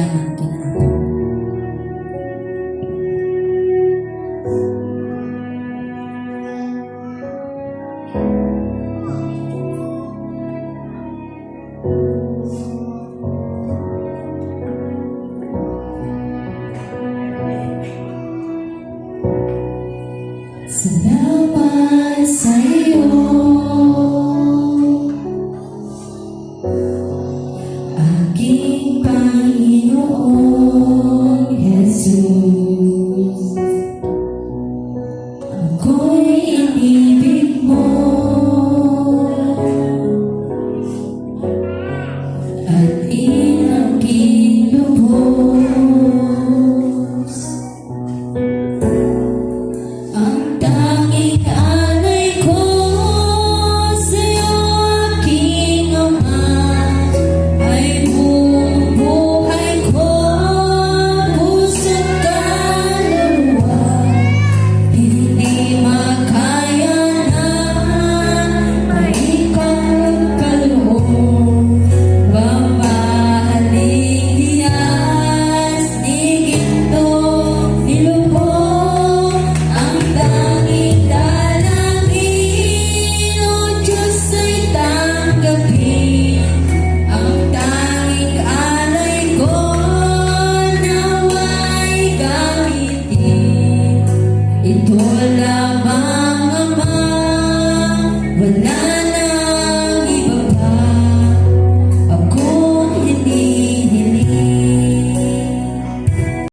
kagayahan kinaako. Salamat sa iyo, aking Panginoong Jesus. Ako'y inibig mo at inaking lubos. Ang tanging alay ko sa'yo, aking Ama, ay buong buhay ko, puso't kaluluwa. Hindi makayanan na ikaw kaloob, mamahaling hiyas ni ginto nilubog. Ang tanging dalangin, O Diyos, ay tanggapin. Ang tanging alay ko, nawa'y gamitin. Ito lamang, Ama, wala